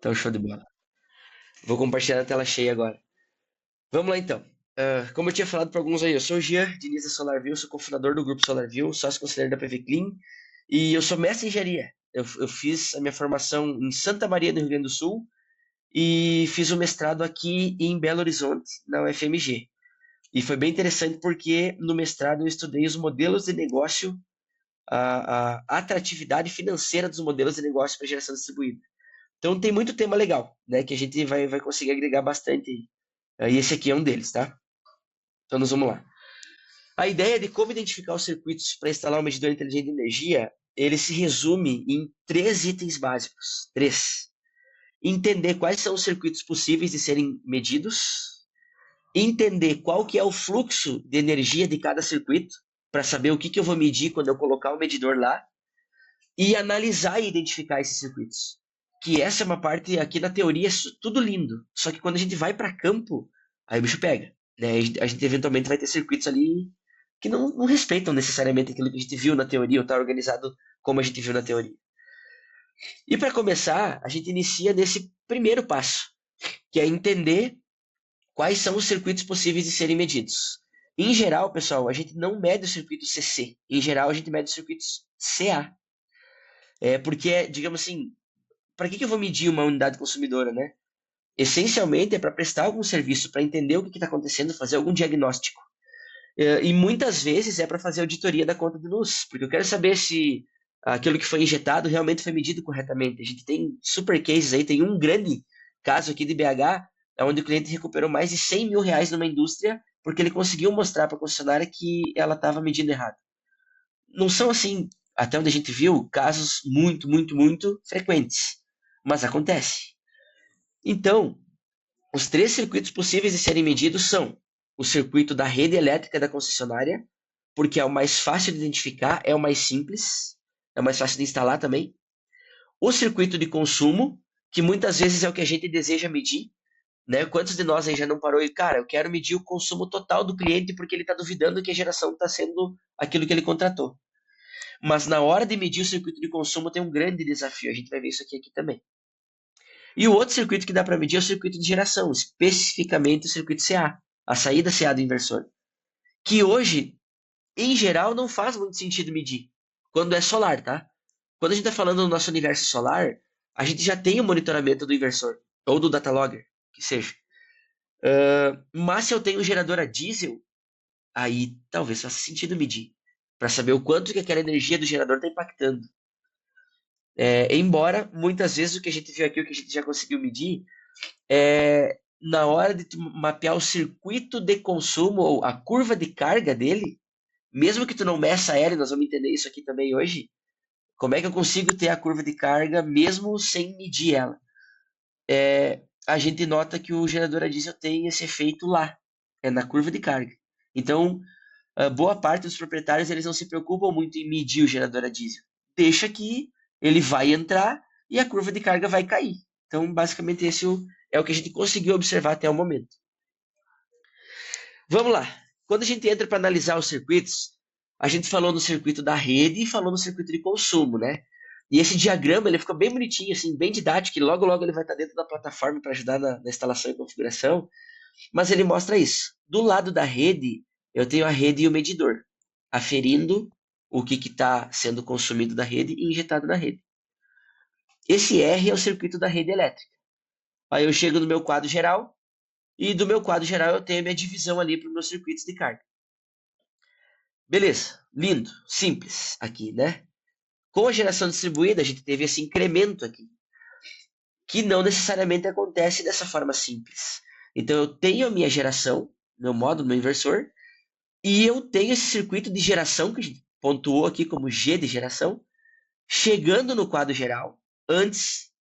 Então, show de bola. Vou compartilhar a tela cheia agora. Vamos lá, então. Como eu tinha falado para alguns aí, eu sou o Jean Diniz da SolarView, sou cofundador do grupo SolarView, sócio conselheiro da PV Clean, e eu sou mestre em engenharia. Eu fiz a minha formação em Santa Maria, no Rio Grande do Sul, e fiz o mestrado aqui em Belo Horizonte, na UFMG. E foi bem interessante porque no mestrado eu estudei os modelos de negócio, a atratividade financeira dos modelos de negócio para geração distribuída. Então tem muito tema legal, né, que a gente vai conseguir agregar bastante. E esse aqui é um deles, tá? Então nós vamos lá. A ideia de como identificar os circuitos para instalar um medidor inteligente de energia, ele se resume em 3 itens básicos. 3. Entender quais são os circuitos possíveis de serem medidos. Entender qual que é o fluxo de energia de cada circuito, para saber o que eu vou medir quando eu colocar o medidor lá. E analisar e identificar esses circuitos. Que essa é uma parte, aqui na teoria, é tudo lindo. Só que quando a gente vai para campo, aí o bicho pega. Né? A gente eventualmente vai ter circuitos ali que não respeitam necessariamente aquilo que a gente viu na teoria, ou está organizado como a gente viu na teoria. E para começar, a gente inicia nesse primeiro passo, que é entender quais são os circuitos possíveis de serem medidos. Em geral, pessoal, a gente não mede os circuitos CC. Em geral, a gente mede os circuitos CA. Porque, digamos assim, para que eu vou medir uma unidade consumidora, né? Essencialmente é para prestar algum serviço, para entender o que está acontecendo, fazer algum diagnóstico. E muitas vezes é para fazer auditoria da conta de luz, porque eu quero saber se aquilo que foi injetado realmente foi medido corretamente. A gente tem super cases aí, tem um grande caso aqui de BH, onde o cliente recuperou mais de 100 mil reais numa indústria, porque ele conseguiu mostrar para a concessionária que ela estava medindo errado. Não são assim, até onde a gente viu, casos muito, muito, muito frequentes, mas acontece. Então, os 3 circuitos possíveis de serem medidos são o circuito da rede elétrica da concessionária, porque é o mais fácil de identificar, é o mais simples, é o mais fácil de instalar também. O circuito de consumo, que muitas vezes é o que a gente deseja medir, né? Quantos de nós aí já não parou e, cara, eu quero medir o consumo total do cliente porque ele está duvidando que a geração está sendo aquilo que ele contratou. Mas na hora de medir o circuito de consumo tem um grande desafio, a gente vai ver isso aqui também. E o outro circuito que dá para medir é o circuito de geração, especificamente o circuito CA, a saída CA do inversor, que hoje, em geral, não faz muito sentido medir, quando é solar, tá? Quando a gente está falando do nosso universo solar, a gente já tem o monitoramento do inversor, ou do data logger, que seja. Mas se eu tenho um gerador a diesel, aí talvez faça sentido medir, para saber o quanto que aquela energia do gerador está impactando. Embora, muitas vezes, o que a gente viu aqui, o que a gente já conseguiu medir, na hora de mapear o circuito de consumo, ou a curva de carga dele, mesmo que tu não meça ela, e nós vamos entender isso aqui também hoje, como é que eu consigo ter a curva de carga mesmo sem medir ela? A gente nota que o gerador a diesel tem esse efeito lá, na curva de carga. Então, boa parte dos proprietários eles não se preocupam muito em medir o gerador a diesel. Deixa que ele vai entrar e a curva de carga vai cair. Então, basicamente, esse é o que a gente conseguiu observar até o momento. Vamos lá. Quando a gente entra para analisar os circuitos, a gente falou no circuito da rede e falou no circuito de consumo, né? E esse diagrama ele ficou bem bonitinho, assim, bem didático, e logo logo ele vai estar dentro da plataforma para ajudar na instalação e configuração, mas ele mostra isso. Do lado da rede, eu tenho a rede e o medidor, aferindo o que está sendo consumido da rede e injetado na rede. Esse R é o circuito da rede elétrica. Aí eu chego no meu quadro geral, e do meu quadro geral eu tenho a minha divisão ali para os meus circuitos de carga. Beleza, lindo, simples aqui, né? Com a geração distribuída, a gente teve esse incremento aqui, que não necessariamente acontece dessa forma simples. Então, eu tenho a minha geração, meu módulo, meu inversor, e eu tenho esse circuito de geração, que a gente pontuou aqui como G de geração, chegando no quadro geral, antes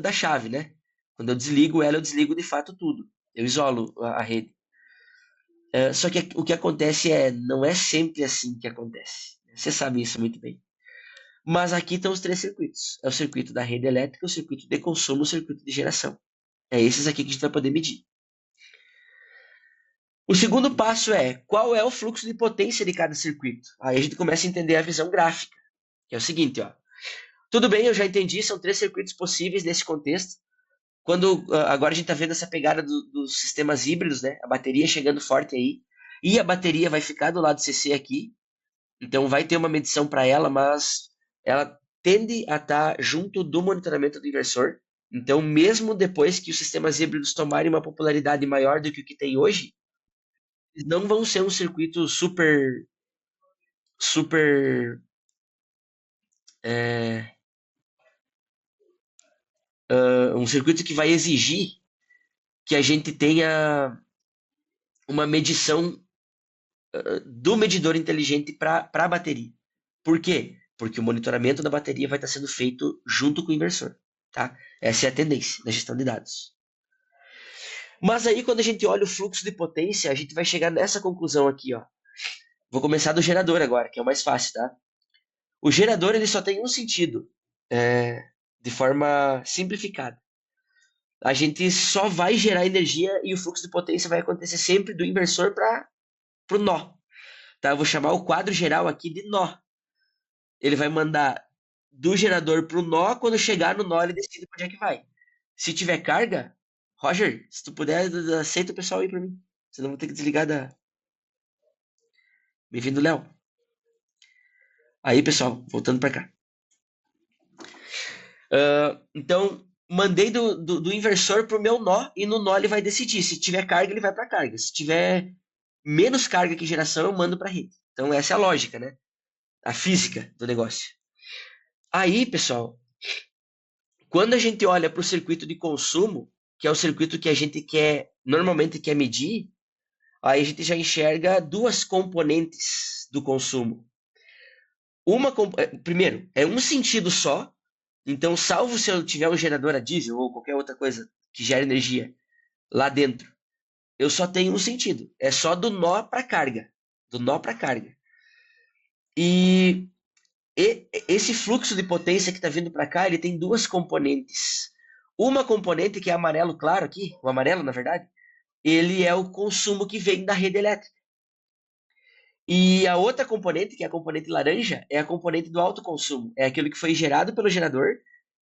da chave, né? Quando eu desligo ela, eu desligo de fato tudo. Eu isolo a rede. Só que o que acontece não é sempre assim que acontece. Você sabe isso muito bem. Mas aqui estão os 3 circuitos. É o circuito da rede elétrica, o circuito de consumo, o circuito de geração. É esses aqui que a gente vai poder medir. O segundo passo é qual é o fluxo de potência de cada circuito. Aí a gente começa a entender a visão gráfica, que é o seguinte, ó. Tudo bem, eu já entendi, são 3 circuitos possíveis nesse contexto. Agora a gente está vendo essa pegada dos sistemas híbridos, né? A bateria chegando forte aí. E a bateria vai ficar do lado CC aqui. Então vai ter uma medição para ela, mas ela tende a estar junto do monitoramento do inversor. Então, mesmo depois que os sistemas híbridos tomarem uma popularidade maior do que o que tem hoje, eles não vão ser um circuito super, é, um circuito que vai exigir que a gente tenha uma medição do medidor inteligente para a bateria. Por quê? Porque o monitoramento da bateria vai estar sendo feito junto com o inversor, tá? Essa é a tendência da gestão de dados. Mas aí, quando a gente olha o fluxo de potência, a gente vai chegar nessa conclusão aqui, ó. Vou começar do gerador agora, que é o mais fácil, tá? O gerador, ele só tem um sentido, de forma simplificada. A gente só vai gerar energia e o fluxo de potência vai acontecer sempre do inversor para o nó. Tá? Eu vou chamar o quadro geral aqui de nó. Ele vai mandar do gerador para o nó, quando chegar no nó ele decide para onde é que vai. Se tiver carga, Roger, se tu puder, aceita o pessoal aí para mim. Senão eu vou ter que desligar da... Bem-vindo, Léo. Aí, pessoal, voltando para cá. Então, mandei do inversor para o meu nó, e no nó ele vai decidir. Se tiver carga, ele vai para carga. Se tiver menos carga que geração, eu mando para rede. Então, essa é a lógica, né? A física do negócio. Aí, pessoal, quando a gente olha para o circuito de consumo, que é o circuito que a gente normalmente quer medir, aí a gente já enxerga duas componentes do consumo. Primeiro, é um sentido só. Então, salvo se eu tiver um gerador a diesel ou qualquer outra coisa que gera energia lá dentro, eu só tenho um sentido. É só do nó para carga. Do nó para carga. E esse fluxo de potência que está vindo para cá, ele tem duas componentes. Uma componente que é amarelo claro aqui, o amarelo, na verdade, ele é o consumo que vem da rede elétrica. E a outra componente, que é a componente laranja, é a componente do autoconsumo. É aquilo que foi gerado pelo gerador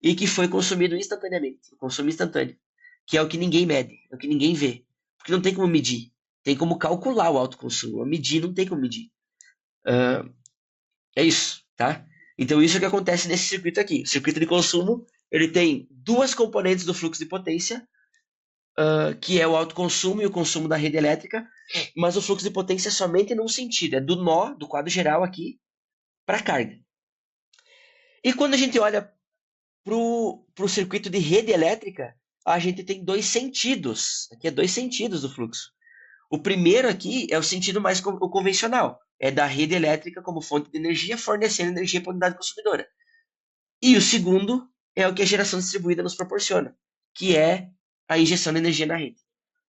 e que foi consumido instantaneamente. O consumo instantâneo. Que é o que ninguém mede, é o que ninguém vê. Porque não tem como medir. Tem como calcular o autoconsumo. Medir não tem como medir. É isso, tá? Então isso é o que acontece nesse circuito aqui. O circuito de consumo, ele tem duas componentes do fluxo de potência, que é o autoconsumo e o consumo da rede elétrica, mas o fluxo de potência é somente num sentido, é do nó, do quadro geral aqui, para a carga. E quando a gente olha para o circuito de rede elétrica, a gente tem dois sentidos. Aqui é dois sentidos do fluxo. O primeiro aqui é o sentido mais convencional. É da rede elétrica como fonte de energia, fornecendo energia para a unidade consumidora. E o segundo é o que a geração distribuída nos proporciona, que é a injeção de energia na rede.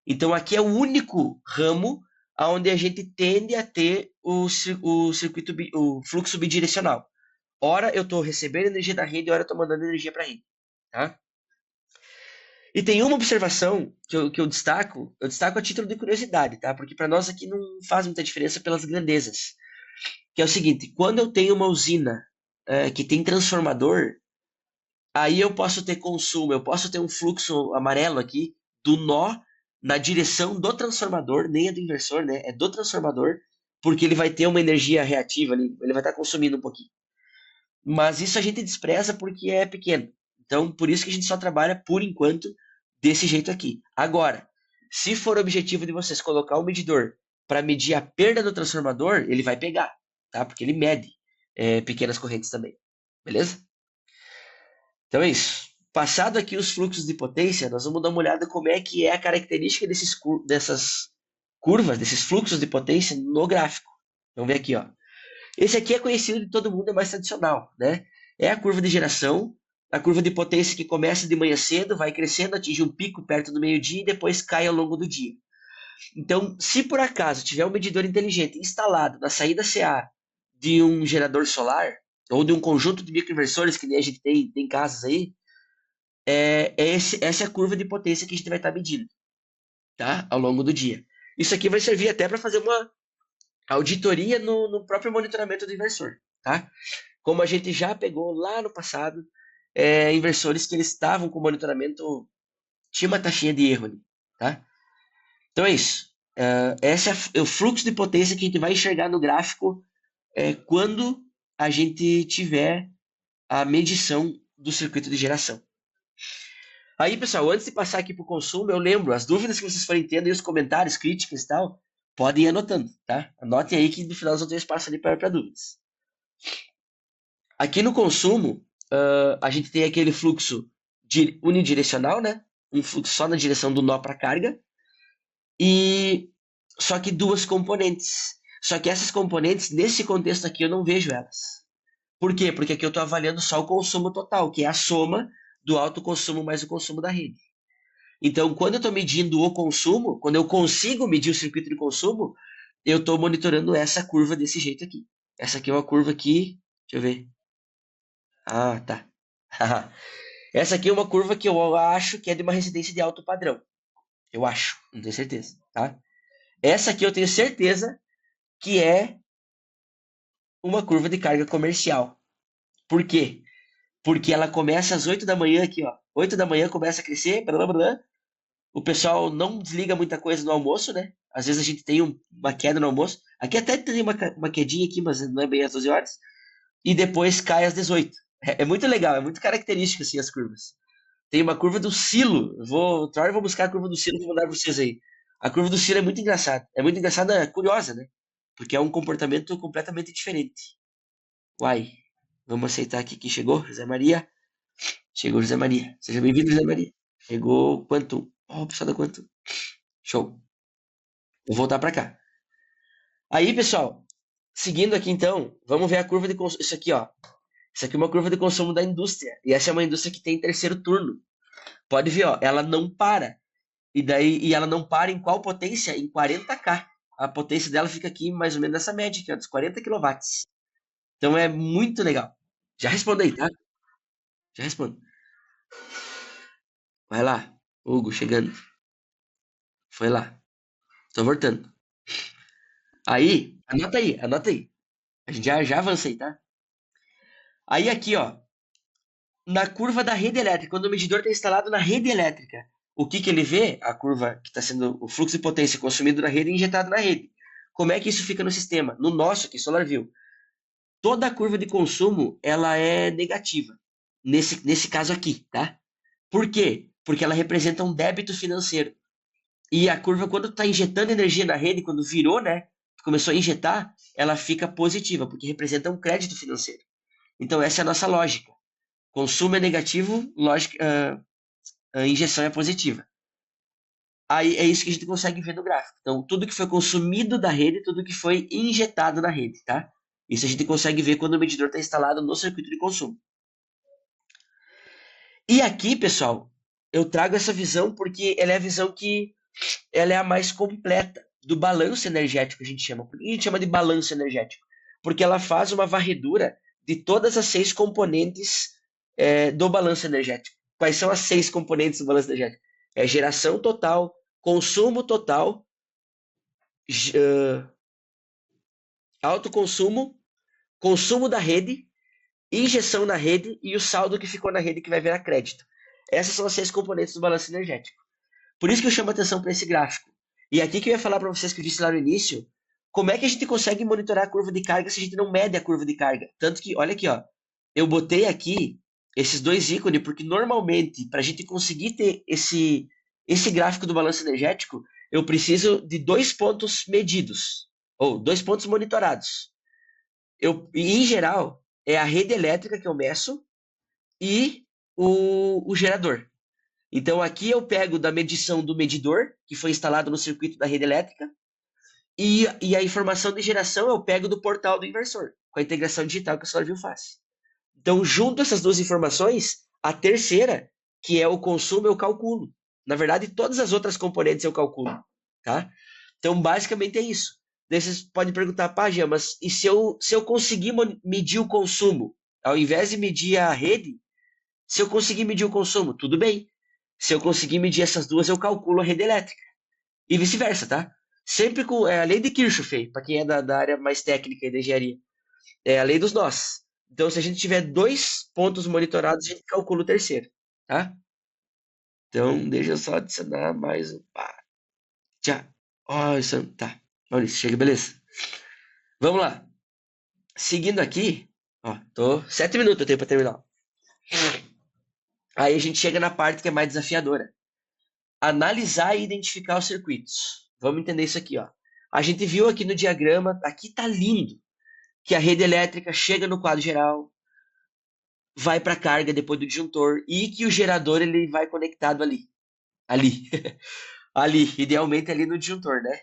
Então, aqui é o único ramo onde a gente tende a ter o circuito, o fluxo bidirecional. Ora eu estou recebendo energia da rede, ora eu estou mandando energia para a rede. Tá? E tem uma observação que eu destaco a título de curiosidade, tá? Porque para nós aqui não faz muita diferença pelas grandezas. Que é o seguinte, quando eu tenho uma usina que tem transformador, aí eu posso ter consumo, eu posso ter um fluxo amarelo aqui do nó na direção do transformador, nem é do inversor, né? É do transformador, porque ele vai ter uma energia reativa ali, ele vai estar consumindo um pouquinho. Mas isso a gente despreza porque é pequeno. Então, por isso que a gente só trabalha, por enquanto, desse jeito aqui. Agora, se for o objetivo de vocês colocar um medidor para medir a perda do transformador, ele vai pegar, tá? Porque ele mede pequenas correntes também. Beleza? Então é isso. Passado aqui os fluxos de potência, nós vamos dar uma olhada como é que é a característica dessas curvas, desses fluxos de potência no gráfico. Vamos ver aqui, ó. Esse aqui é conhecido de todo mundo, é mais tradicional, né? É a curva de geração, a curva de potência que começa de manhã cedo, vai crescendo, atinge um pico perto do meio-dia e depois cai ao longo do dia. Então, se por acaso tiver um medidor inteligente instalado na saída CA de um gerador solar, ou de um conjunto de microinversores, que nem a gente tem casas aí, essa é a curva de potência que a gente vai estar medindo, tá? Ao longo do dia. Isso aqui vai servir até para fazer uma auditoria no próprio monitoramento do inversor, tá? Como a gente já pegou lá no passado, inversores que eles estavam com monitoramento tinha uma taxinha de erro ali, tá? Então é isso. Esse é o fluxo de potência que a gente vai enxergar no gráfico quando a gente tiver a medição do circuito de geração. Aí, pessoal, antes de passar aqui para o consumo, eu lembro, as dúvidas que vocês forem tendo e os comentários, críticas e tal, podem ir anotando, tá? Anotem aí que no final nós vamos ter espaço ali para dúvidas. Aqui no consumo, a gente tem aquele fluxo unidirecional, né? Um fluxo só na direção do nó para carga. E só que duas componentes. Só que essas componentes, nesse contexto aqui, eu não vejo elas. Por quê? Porque aqui eu estou avaliando só o consumo total, que é a soma do alto consumo mais o consumo da rede. Então, quando eu estou medindo o consumo, quando eu consigo medir o circuito de consumo, eu estou monitorando essa curva desse jeito aqui. Essa aqui é uma curva que... Deixa eu ver. Ah, tá. Essa aqui é uma curva que eu acho que é de uma residência de alto padrão. Eu acho, não tenho certeza, tá? Essa aqui eu tenho certeza que é uma curva de carga comercial. Por quê? Porque ela começa às 8 da manhã aqui, ó. 8 da manhã começa a crescer, blá, blá, blá. O pessoal não desliga muita coisa no almoço, né? Às vezes a gente tem uma queda no almoço. Aqui até tem uma quedinha aqui, mas não é bem às 12 horas. E depois cai às 18. É muito legal, é muito característico assim as curvas. Tem uma curva do silo. Outra hora eu vou buscar a curva do silo e vou mandar para vocês aí. A curva do silo é muito engraçada. É muito engraçada, curiosa, né? Porque é um comportamento completamente diferente. Uai, vamos aceitar aqui que chegou, José Maria. Chegou José Maria. Seja bem-vindo, José Maria. Chegou Quantum. Ó, o pessoal da Quantum. Show. Vou voltar para cá. Aí, pessoal, seguindo aqui então, vamos ver a curva de consumo. Isso aqui, ó. Isso aqui é uma curva de consumo da indústria. E essa é uma indústria que tem terceiro turno. Pode ver, ó, ela não para. E ela não para em qual potência? Em 40K. A potência dela fica aqui mais ou menos nessa média aqui, ó, dos 40 kW. Então é muito legal. Já respondo aí, tá? Já respondo. Vai lá, Hugo, chegando. Foi lá. Tô voltando. Aí, anota aí, anota aí. A gente já avancei, tá? Aí aqui, ó, na curva da rede elétrica, quando o medidor está instalado na rede elétrica, o que ele vê? A curva que está sendo o fluxo de potência consumido na rede e injetado na rede. Como é que isso fica no sistema? No nosso aqui, SolarView. Toda a curva de consumo, ela é negativa. Nesse caso aqui, tá? Por quê? Porque ela representa um débito financeiro. E a curva, quando está injetando energia na rede, quando virou, né? Começou a injetar, ela fica positiva, porque representa um crédito financeiro. Então, essa é a nossa lógica. Consumo é negativo, lógica, a injeção é positiva. Aí é isso que a gente consegue ver no gráfico. Então, tudo que foi consumido da rede, tudo que foi injetado na rede, tá? Isso a gente consegue ver quando o medidor está instalado no circuito de consumo. E aqui, pessoal, eu trago essa visão porque ela é a visão que ela é a mais completa do balanço energético, a gente chama. Por que a gente chama de balanço energético? Porque ela faz uma varredura de todas as 6 componentes do balanço energético. Quais são as 6 componentes do balanço energético? É geração total, consumo total, autoconsumo, consumo da rede, injeção na rede e o saldo que ficou na rede que vai virar crédito. Essas são as 6 componentes do balanço energético. Por isso que eu chamo a atenção para esse gráfico. E aqui que eu ia falar para vocês que eu disse lá no início, como é que a gente consegue monitorar a curva de carga se a gente não mede a curva de carga? Tanto que, olha aqui, ó, eu botei aqui esses dois ícones, porque normalmente, para a gente conseguir ter esse gráfico do balanço energético, eu preciso de 2 pontos medidos, ou 2 pontos monitorados. E, em geral, é a rede elétrica que eu meço e o gerador. Então, aqui eu pego da medição do medidor, que foi instalado no circuito da rede elétrica, e a informação de geração eu pego do portal do inversor, com a integração digital que o SolarView faz. Então, junto essas duas informações, a terceira, que é o consumo, eu calculo. Na verdade, todas as outras componentes eu calculo, tá? Então, basicamente é isso. Daí vocês podem perguntar, pá, Jean, mas e se eu conseguir medir o consumo, ao invés de medir a rede, se eu conseguir medir o consumo, tudo bem. Se eu conseguir medir essas duas, eu calculo a rede elétrica. E vice-versa, tá? Sempre com a lei de Kirchhoff, para quem é da área mais técnica e da engenharia. É a lei dos nós. Então, se a gente tiver 2 pontos monitorados, a gente calcula o terceiro, tá? Então, deixa eu só adicionar mais um. Pá, tchá. Ó, isso tá. Maurício, chega, beleza. Vamos lá. Seguindo aqui, ó, tô 7 minutos eu tenho pra terminar. Aí a gente chega na parte que é mais desafiadora. Analisar e identificar os circuitos. Vamos entender isso aqui, ó. A gente viu aqui no diagrama, aqui tá lindo, que a rede elétrica chega no quadro geral, vai para carga depois do disjuntor e que o gerador ele vai conectado ali, ali, idealmente ali no disjuntor, né?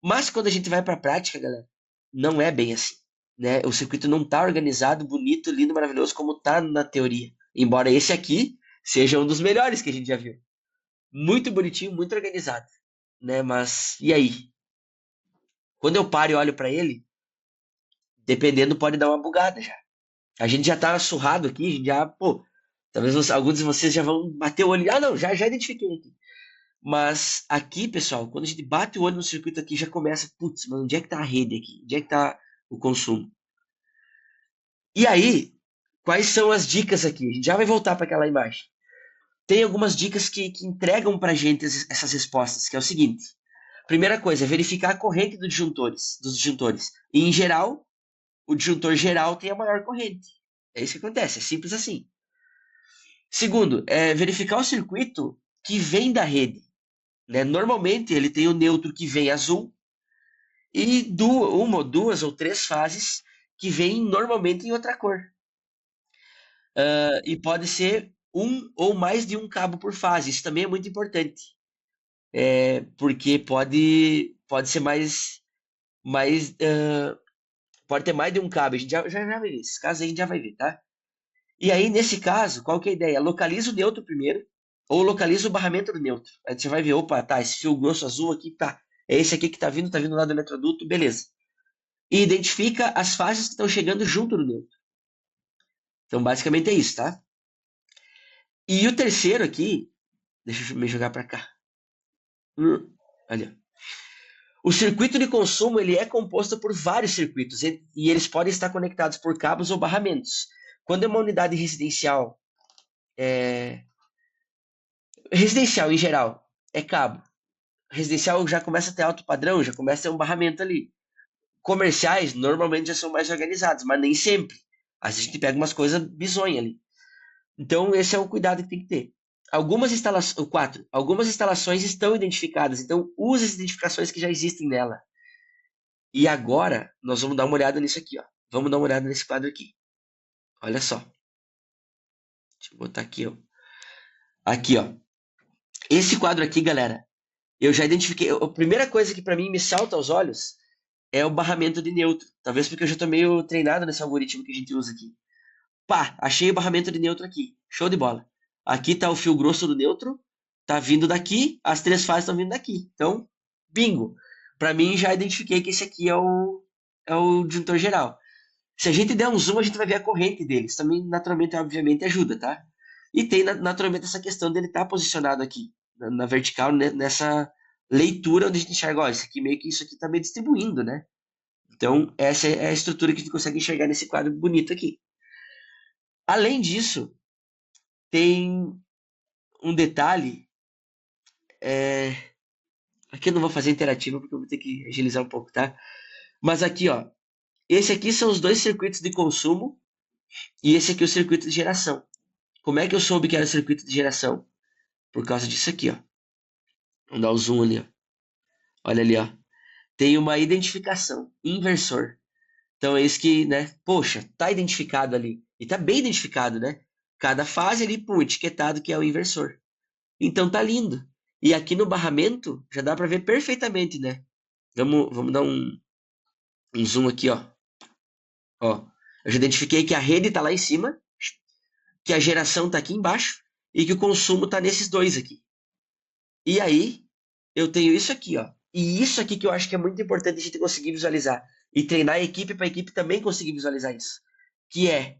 Mas quando a gente vai para a prática, galera, não é bem assim, né? O circuito não tá organizado, bonito, lindo, maravilhoso como tá na teoria. Embora esse aqui seja um dos melhores que a gente já viu. Muito bonitinho, muito organizado, né? Mas e aí? Quando eu paro e olho para ele, dependendo pode dar uma bugada já. A gente já tá surrado aqui, a gente já, pô, talvez alguns de vocês já vão bater o olho. Ah, não, já identifiquei aqui. Mas aqui, pessoal, quando a gente bate o olho no circuito aqui, já começa, putz, mas onde é que tá a rede aqui? Onde é que tá o consumo? E aí, quais são as dicas aqui? A gente já vai voltar para aquela imagem. Tem algumas dicas que entregam para a gente essas respostas, que é o seguinte. Primeira coisa, é verificar a corrente dos disjuntores. E, em geral, o disjuntor geral tem a maior corrente. É isso que acontece, é simples assim. Segundo, é verificar o circuito que vem da rede, né? Normalmente ele tem o neutro que vem azul e uma, duas ou três fases que vêm normalmente em outra cor. E pode ser um ou mais de um cabo por fase. Isso também é muito importante, porque pode ser pode ter mais de um cabo. A gente já vai ver. Esse caso aí a gente já vai ver, tá? E aí, nesse caso, qual que é a ideia? Localiza o neutro primeiro, ou localiza o barramento do neutro. Aí você vai ver, opa, tá, esse fio grosso azul aqui, tá. É esse aqui que tá vindo lá do eletroduto, beleza. E identifica as fases que estão chegando junto do neutro. Então, basicamente é isso, tá? E o terceiro aqui, deixa eu me jogar para cá. Ali, ó. O circuito de consumo ele é composto por vários circuitos e eles podem estar conectados por cabos ou barramentos. Quando é uma unidade residencial em geral, é cabo. Residencial já começa a ter alto padrão, já começa a ter um barramento ali. Comerciais normalmente já são mais organizados, mas nem sempre. Às vezes a gente pega umas coisas bizonhas ali. Então, esse é o cuidado que tem que ter. Algumas instalações estão identificadas, então use as identificações que já existem nela. E agora, nós vamos dar uma olhada nisso aqui, ó. Vamos dar uma olhada nesse quadro aqui. Olha só. Deixa eu botar aqui, ó. Aqui, ó. Esse quadro aqui, galera, eu já identifiquei. A primeira coisa que para mim me salta aos olhos é o barramento de neutro. Talvez porque eu já estou meio treinado nesse algoritmo que a gente usa aqui. Pá, achei o barramento de neutro aqui. Show de bola. Aqui está o fio grosso do neutro. Tá vindo daqui, as três fases estão vindo daqui. Então, bingo. Para mim, já identifiquei que esse aqui é o disjuntor geral. Se a gente der um zoom, a gente vai ver a corrente deles. Também, naturalmente, obviamente, ajuda, tá? E tem, naturalmente, essa questão dele estar posicionado aqui, na vertical, né, nessa leitura onde a gente enxerga, ó, isso aqui tá meio distribuindo, né? Então, essa é a estrutura que a gente consegue enxergar nesse quadro bonito aqui. Além disso, tem um detalhe. Aqui eu não vou fazer interativo porque eu vou ter que agilizar um pouco, tá? Mas aqui, ó. Esse aqui são os dois circuitos de consumo e esse aqui é o circuito de geração. Como é que eu soube que era o circuito de geração? Por causa disso aqui, ó. Vamos dar o zoom ali, ó. Olha ali, ó. Tem uma identificação, inversor. Então é isso que, né? Poxa, tá identificado ali. E tá bem identificado, né? Cada fase ali, pum, etiquetado que é o inversor. Então tá lindo. E aqui no barramento já dá para ver perfeitamente, né? Vamos dar um zoom aqui, ó. Ó, eu já identifiquei que a rede tá lá em cima, que a geração tá aqui embaixo e que o consumo tá nesses dois aqui. E aí, eu tenho isso aqui, ó. E isso aqui que eu acho que é muito importante a gente conseguir visualizar. E treinar a equipe para a equipe também conseguir visualizar isso. Que é,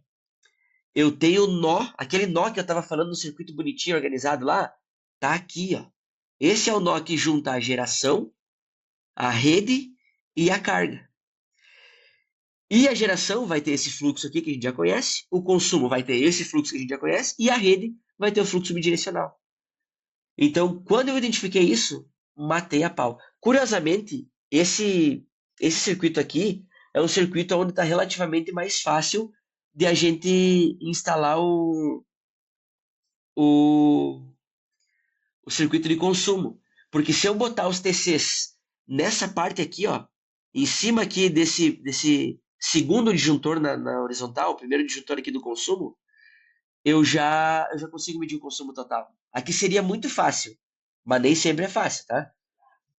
eu tenho o nó, aquele nó que eu estava falando no circuito bonitinho, organizado lá, tá aqui, ó. Esse é o nó que junta a geração, a rede e a carga. E a geração vai ter esse fluxo aqui que a gente já conhece, o consumo vai ter esse fluxo que a gente já conhece, e a rede vai ter o fluxo bidirecional. Então, quando eu identifiquei isso, matei a pau. Curiosamente, esse circuito aqui é um circuito onde está relativamente mais fácil de a gente instalar o, o circuito de consumo. Porque se eu botar os TCs nessa parte aqui, ó, em cima aqui desse segundo disjuntor na horizontal, o primeiro disjuntor aqui do consumo, eu já consigo medir o consumo total. Aqui seria muito fácil, mas nem sempre é fácil, tá?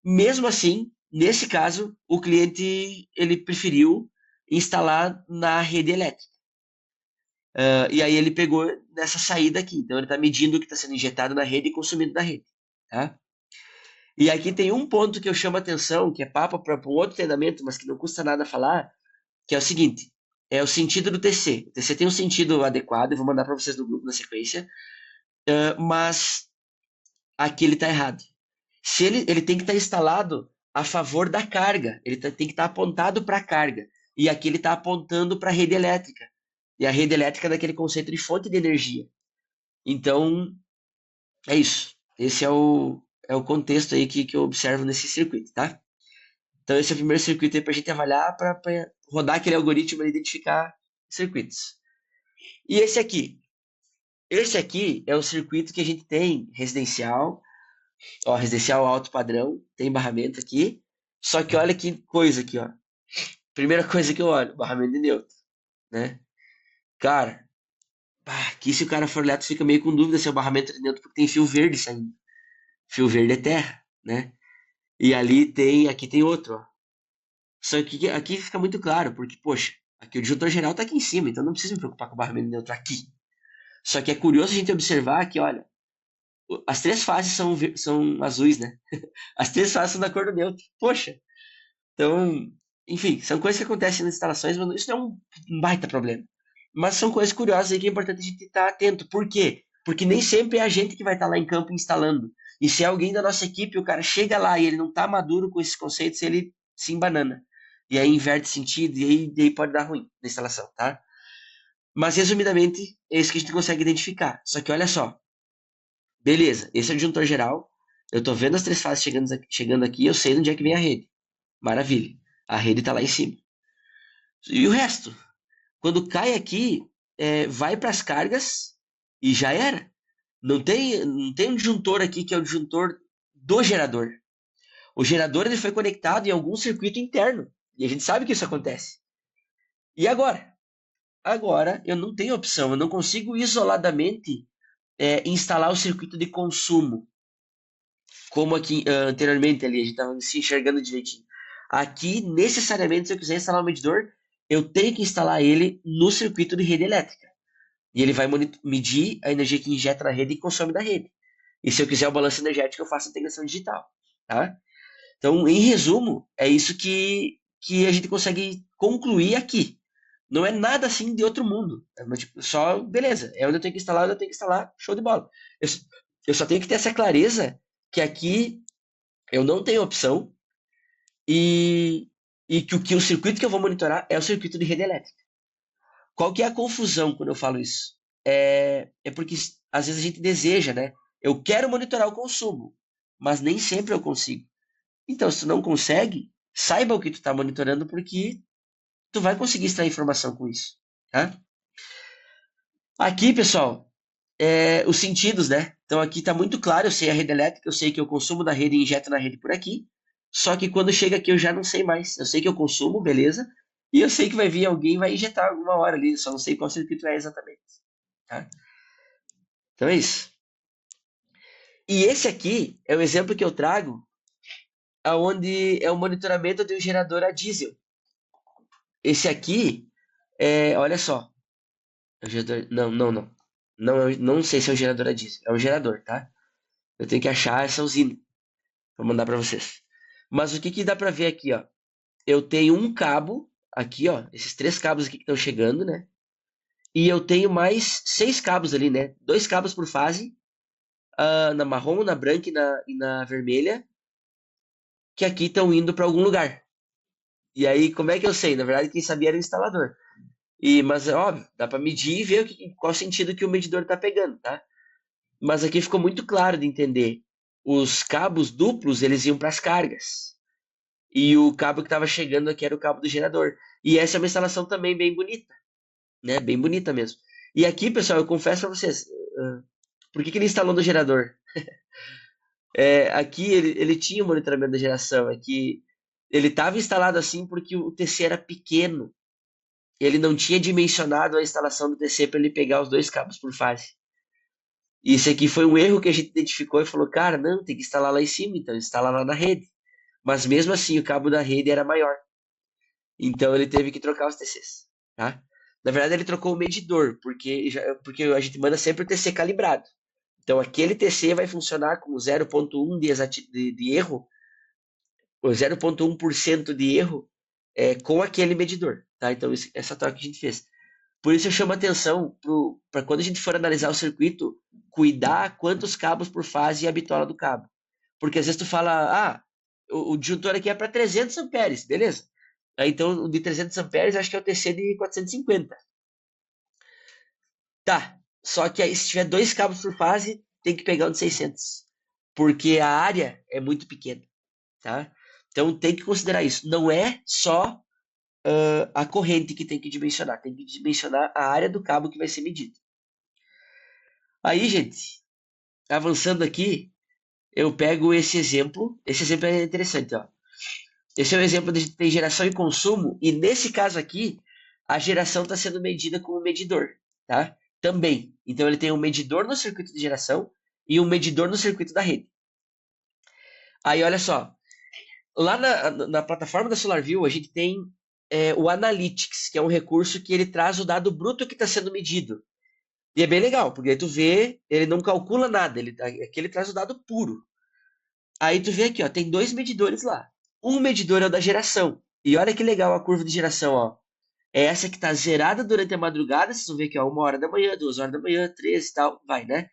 Mesmo assim, nesse caso, o cliente ele preferiu instalar na rede elétrica. E aí ele pegou nessa saída aqui. Então ele está medindo o que está sendo injetado na rede e consumido na rede. Tá? E aqui tem um ponto que eu chamo a atenção, que é papo para um outro treinamento, mas que não custa nada falar, que é o seguinte: é o sentido do TC. O TC tem um sentido adequado, eu vou mandar para vocês no grupo na sequência, mas aqui ele está errado. Se ele tem que estar instalado a favor da carga, ele tem que estar apontado para a carga. E aqui ele está apontando para a rede elétrica. E a rede elétrica é daquele conceito de fonte de energia. Então, é isso. Esse é o contexto aí que eu observo nesse circuito, tá? Então, esse é o primeiro circuito aí para a gente avaliar, para rodar aquele algoritmo e identificar circuitos. E esse aqui? Esse aqui é o circuito que a gente tem residencial, ó, residencial alto padrão, tem barramento aqui. Só que olha que coisa aqui, ó. Primeira coisa que eu olho, barramento de neutro, né? Cara, aqui se o cara for elétrico fica meio com dúvida se é o barramento de neutro, porque tem fio verde saindo. Fio verde é terra, né? E aqui tem outro, ó. Só que aqui fica muito claro, porque, poxa, aqui o disjuntor geral tá aqui em cima, então não preciso me preocupar com o barramento de neutro aqui. Só que é curioso a gente observar que, olha, as três fases são azuis, né? As três fases são da cor do neutro. Poxa, então, enfim, são coisas que acontecem nas instalações, mas isso não é um baita problema. Mas são coisas curiosas aí que é importante a gente estar atento. Por quê? Porque nem sempre é a gente que vai estar lá em campo instalando. E se é alguém da nossa equipe, o cara chega lá e ele não está maduro com esses conceitos, ele se embanana. E aí inverte sentido e aí pode dar ruim na instalação, tá? Mas resumidamente, é isso que a gente consegue identificar. Só que olha só, beleza, esse é o disjuntor geral. Eu tô vendo as três fases chegando aqui, eu sei onde é que vem a rede. Maravilha. A rede está lá em cima. E o resto? Quando cai aqui, vai para as cargas e já era. Não tem um disjuntor aqui que é o disjuntor do gerador. O gerador ele foi conectado em algum circuito interno. E a gente sabe que isso acontece. E agora? Agora eu não tenho opção. Eu não consigo isoladamente instalar o circuito de consumo. Como aqui anteriormente ali, a gente estava se enxergando direitinho. Aqui, necessariamente, se eu quiser instalar um medidor, eu tenho que instalar ele no circuito de rede elétrica. E ele vai medir a energia que injeta na rede e consome da rede. E se eu quiser o balanço energético, eu faço a integração digital. Tá? Então, em resumo, é isso que a gente consegue concluir aqui. Não é nada assim de outro mundo. Tipo, só, beleza, é onde eu tenho que instalar, show de bola. Eu, eu só tenho que ter essa clareza que aqui eu não tenho opção e, e que o circuito que eu vou monitorar é o circuito de rede elétrica. Qual que é a confusão quando eu falo isso? É porque às vezes a gente deseja, né? Eu quero monitorar o consumo, mas nem sempre eu consigo. Então, se tu não consegue, saiba o que tu está monitorando, porque tu vai conseguir extrair informação com isso, tá? Aqui, pessoal, os sentidos, né? Então aqui está muito claro, eu sei a rede elétrica, eu sei que eu consumo da rede e injeto na rede por aqui. Só que quando chega aqui eu já não sei mais. Eu sei que eu consumo, beleza? E eu sei que vai vir alguém e vai injetar alguma hora ali, só não sei qual circuito é exatamente. Tá? Então é isso. E esse aqui é o exemplo que eu trago aonde é o monitoramento de um gerador a diesel. Esse aqui olha só. É um gerador, não. Não sei se é um gerador a diesel. É um gerador, tá? Eu tenho que achar essa usina. Vou mandar para vocês. Mas o que que dá para ver aqui, ó? Eu tenho um cabo aqui, ó. Esses três cabos aqui que estão chegando, né? E eu tenho mais 6 cabos ali, né? 2 cabos por fase, na marrom, na branca e na vermelha, que aqui estão indo para algum lugar. E aí, como é que eu sei? Na verdade, quem sabia era o instalador. Mas é óbvio, dá para medir e ver qual sentido que o medidor está pegando, tá? Mas aqui ficou muito claro de entender os cabos duplos, eles iam para as cargas. E o cabo que estava chegando aqui era o cabo do gerador. E essa é uma instalação também bem bonita, né? Bem bonita mesmo. E aqui, pessoal, eu confesso para vocês, por que ele instalou no gerador? Aqui ele tinha o monitoramento da geração, é que ele estava instalado assim porque o TC era pequeno. Ele não tinha dimensionado a instalação do TC para ele pegar os dois cabos por fase. E isso aqui foi um erro que a gente identificou e falou, cara, não, tem que instalar lá em cima, então instala lá na rede. Mas mesmo assim, o cabo da rede era maior. Então ele teve que trocar os TCs, tá? Na verdade, ele trocou o medidor, porque a gente manda sempre o TC calibrado. Então aquele TC vai funcionar com 0,1 de erro, ou 0,1% de erro com aquele medidor, tá? Então essa troca que a gente fez. Por isso eu chamo a atenção para quando a gente for analisar o circuito, cuidar quantos cabos por fase e a bitola do cabo. Porque às vezes tu fala, o disjuntor aqui é para 300 amperes, beleza? Aí, então o de 300 amperes acho que é o TC de 450. Tá, só que aí se tiver dois cabos por fase, tem que pegar um de 600. Porque a área é muito pequena, tá? Então tem que considerar isso. Não é só a corrente que tem que dimensionar, tem que dimensionar a área do cabo que vai ser medido. Aí, gente, avançando aqui, eu pego esse exemplo. Esse exemplo é interessante, ó. Esse é um exemplo de tem geração e consumo, e nesse caso aqui, a geração está sendo medida com um medidor, tá? Também. Então ele tem um medidor no circuito de geração e um medidor no circuito da rede. Aí, olha só, lá na plataforma da SolarView, a gente tem o Analytics, que é um recurso que ele traz o dado bruto que está sendo medido. E é bem legal, porque aí tu vê, ele não calcula nada, aqui ele traz o dado puro. Aí tu vê aqui, ó, tem dois medidores lá. Um medidor é o da geração. E olha que legal a curva de geração, ó. É essa que está zerada durante a madrugada. Vocês vão ver aqui, ó, 1 hora da manhã, 2 horas da manhã, 3 e tal, vai, né?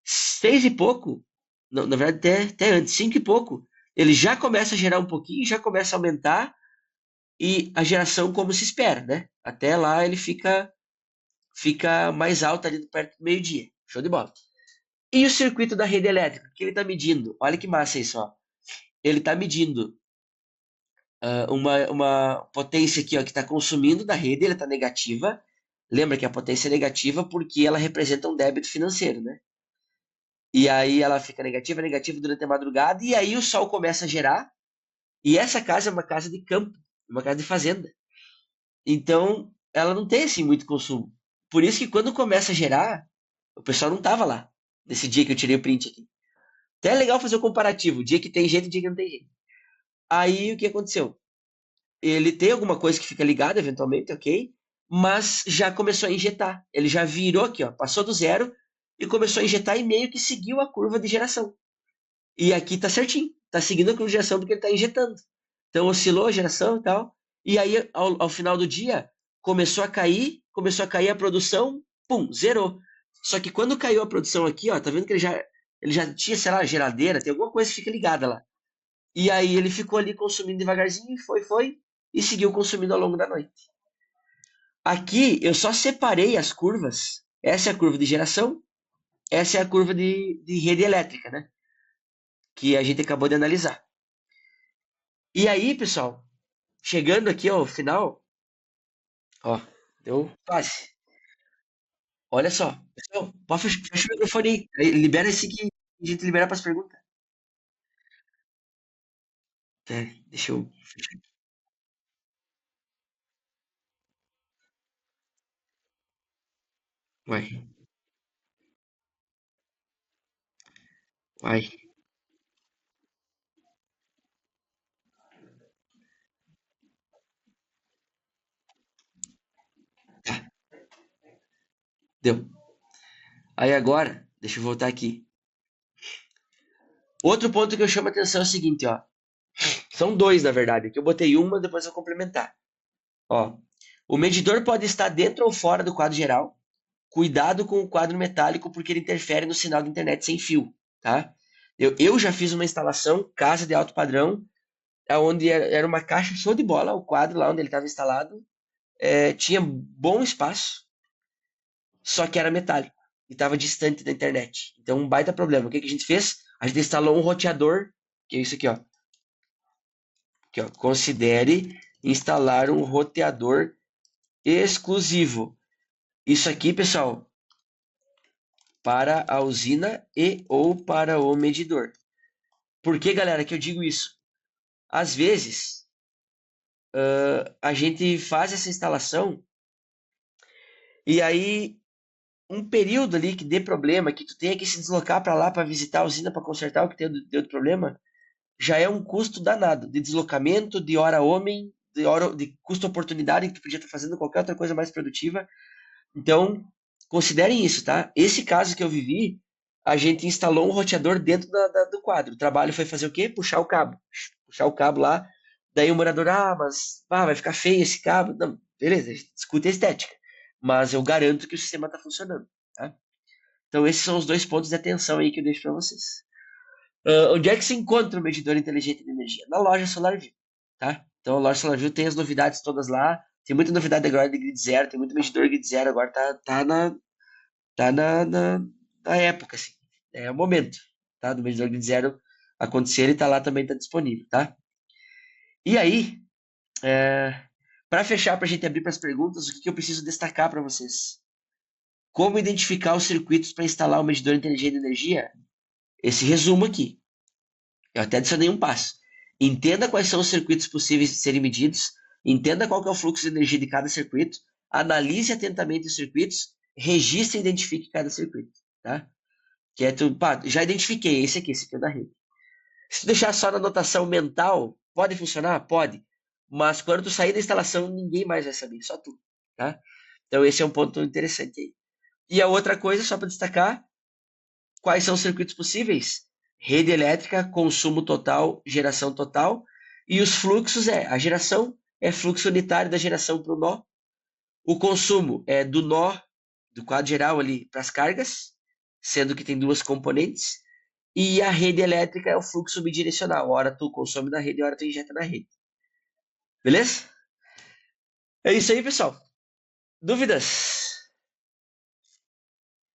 6 e pouco, não, na verdade até antes, 5 e pouco, ele já começa a gerar um pouquinho, já começa a aumentar e a geração como se espera, né? Até lá ele fica mais alto ali perto do meio-dia. Show de bola. E o circuito da rede elétrica, que ele está medindo? Olha que massa isso, ó. Ele está medindo uma potência aqui, ó, que está consumindo da rede, ela está negativa. Lembra que a potência é negativa porque ela representa um débito financeiro, né? E aí ela fica negativa, negativa durante a madrugada, e aí o sol começa a gerar. E essa casa é uma casa de campo, uma casa de fazenda. Então, ela não tem assim muito consumo. Por isso que quando começa a gerar, o pessoal não tava lá, nesse dia que eu tirei o print aqui. Até é legal fazer o comparativo, dia que tem gente e dia que não tem gente. Aí o que aconteceu? Ele tem alguma coisa que fica ligada eventualmente, ok? Mas já começou a injetar. Ele já virou aqui, ó, passou do zero e começou a injetar e meio que seguiu a curva de geração. E aqui tá certinho, tá seguindo a curva de geração porque ele tá injetando. Então oscilou a geração e tal. E aí, ao final do dia, começou a cair a produção, pum, zerou. Só que quando caiu a produção aqui, ó, tá vendo que ele já tinha, sei lá, geladeira, tem alguma coisa que fica ligada lá. E aí ele ficou ali consumindo devagarzinho, foi, e seguiu consumindo ao longo da noite. Aqui eu só separei as curvas. Essa é a curva de geração, essa é a curva de rede elétrica, né? Que a gente acabou de analisar. E aí, pessoal, chegando aqui ao final, ó, deu quase. Olha só, pessoal, pode fecha o microfone aí, libera esse que a gente libera para as perguntas. Deixa eu fechar. Vai, vai. Tá, deu. Aí agora, deixa eu voltar aqui. Outro ponto que eu chamo a atenção é o seguinte, ó. São dois, na verdade, que eu botei uma, depois eu vou complementar. Ó, o medidor pode estar dentro ou fora do quadro geral. Cuidado com o quadro metálico porque ele interfere no sinal de internet sem fio, tá? Eu já fiz uma instalação, casa de alto padrão, onde era uma caixa show de bola, o quadro lá onde ele estava instalado, tinha bom espaço, só que era metálico e estava distante da internet. Então, um baita problema. O que a gente fez? A gente instalou um roteador, que é isso aqui, ó. Aqui, ó. Considere instalar um roteador exclusivo. Isso aqui, pessoal, para a usina e ou para o medidor. Por que, galera, que eu digo isso? Às vezes, a gente faz essa instalação e aí um período ali que dê problema, que tu tenha que se deslocar para lá para visitar a usina para consertar o que deu de problema, já é um custo danado de deslocamento, de hora homem, de custo-oportunidade que tu podia estar fazendo qualquer outra coisa mais produtiva. Então, considerem isso, tá? Esse caso que eu vivi, a gente instalou um roteador dentro do quadro. O trabalho foi fazer o quê? Puxar o cabo. Puxar o cabo lá. Daí o morador, mas vai ficar feio esse cabo. Não, beleza, a gente discute a estética. Mas eu garanto que o sistema está funcionando, tá? Então, esses são os dois pontos de atenção aí que eu deixo para vocês. Onde é que se encontra o medidor inteligente de energia? Na loja SolarView, tá? Então, a loja SolarView tem as novidades todas lá. Tem muita novidade agora de Grid Zero, tem muito medidor Grid Zero agora, tá na época, assim. É o momento, tá? Do medidor Grid Zero acontecer, ele tá lá também, tá disponível, tá? E aí, para fechar, para a gente abrir para as perguntas, o que eu preciso destacar para vocês? Como identificar os circuitos para instalar o medidor inteligente de energia? Esse resumo aqui. Eu até adicionei um passo. Entenda quais são os circuitos possíveis de serem medidos, entenda qual que é o fluxo de energia de cada circuito, analise atentamente os circuitos, registre e identifique cada circuito, tá? Que é tu, pá, já identifiquei esse aqui é o da rede. Se tu deixar só na anotação mental, pode funcionar? Pode. Mas quando tu sair da instalação, ninguém mais vai saber, só tu, tá? Então esse é um ponto interessante aí. E a outra coisa, só para destacar, quais são os circuitos possíveis? Rede elétrica, consumo total, geração total. E os fluxos a geração é fluxo unitário da geração para o nó. O consumo é do nó, do quadro geral ali, para as cargas, sendo que tem duas componentes. E a rede elétrica é o fluxo bidirecional. Hora tu consome na rede, hora tu injeta na rede. Beleza? É isso aí, pessoal. Dúvidas?